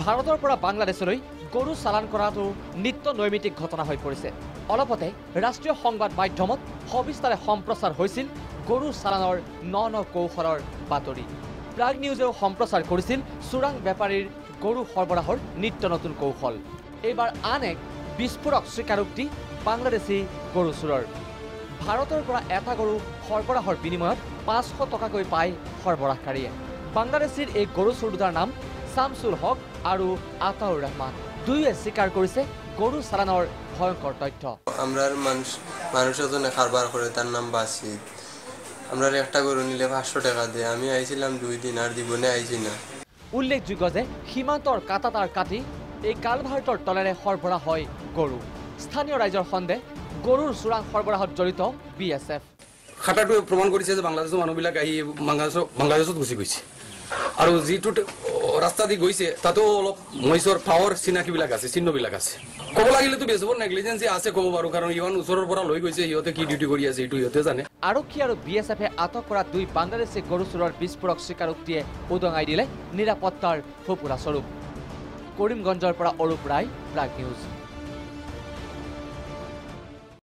ভাৰতৰ পৰা বাংলাদেশলৈ গৰু চালান কৰাটো নিত্য নৈমিত্তিক ঘটনা হৈ পৰিছে। অলপতে ৰাষ্ট্ৰীয় সংবাদ মাধ্যমত সবিস্তাৰে সম্প্ৰচাৰ হৈছিল গৰু চালানৰ ন কৌশলৰ বাতৰি। প্ৰাগ নিউজেও সম্প্ৰচাৰ কৰিছিল চোৰাং বেপাৰীৰ গৰু সৰবৰাহৰ নিত্য নতুন কৌশল। এইবাৰ আন এক বিস্ফোৰক স্বীকাৰোক্তি বাংলাদেশী গৰু চোৰৰ। ভাৰতৰ পৰা এটা গৰু সৰবৰাহৰ বিনিময়ত 500 টকাকৈ পায় সৰবৰাহকাৰীয়ে। বাংলাদেশীৰ এই গৰু চোৰ দুটাৰ নাম শামছুল হক আৰু আতাউৰ ৰহমান। দুয়োৱে স্বীকাৰ কৰিছে গৰু চালানৰ ভয়ঙ্কর তথ্য। আমরা মানুষ এজনে কারবার করে, তার নাম বাসিদ। আমরা একটা গরু নিলে 500 টাকা দিয়ে। আমি আইছিলাম 2 দিন, আর জীবনে আইছি না। উল্লেখযোগ্য যে সীমান্তৰ কাটাতাৰ কাটি এই কালভাৰ্টৰ তলেৰে সৰবৰাহ হয় গৰু। স্থানীয় ৰাইজৰ সন্দেহ গৰুৰ চোৰাং সৰবৰাহত জড়িত BSF। খাটাটো প্ৰমাণ কৰিছে যে বাংলাদেশৰ মানুহবিলাক আহি বাংলাদেশত গুচি গৈছে, আৰু যিটো ৰাস্তা দি গৈছে তাতো অলপ মহিষৰ পাৱাৰ চিনাকিবিলাক আছে, চিহ্নবিলাক আছে। ক'ব লাগিলেতো বেছবৰ নেগলিজেন্সি আছে ক'ব পাৰোঁ, কাৰণ ইমান ওচৰৰ পৰা লৈ গৈছে, সিহঁতে কি ডিউটি কৰি আছে এইটো সিহঁতে জানে। আৰক্ষী আৰু BSFে আটক কৰা 2 বাংলাদেশী গৰু চোৰৰ বিস্ফোৰক স্বীকাৰোক্তিয়ে উদঙাই দিলে নিৰাপত্তাৰ ফোঁপোৰা স্বৰূপ। কৰিমগঞ্জৰ পৰা অৰূপ ৰায়, প্ৰাগ নিউজ।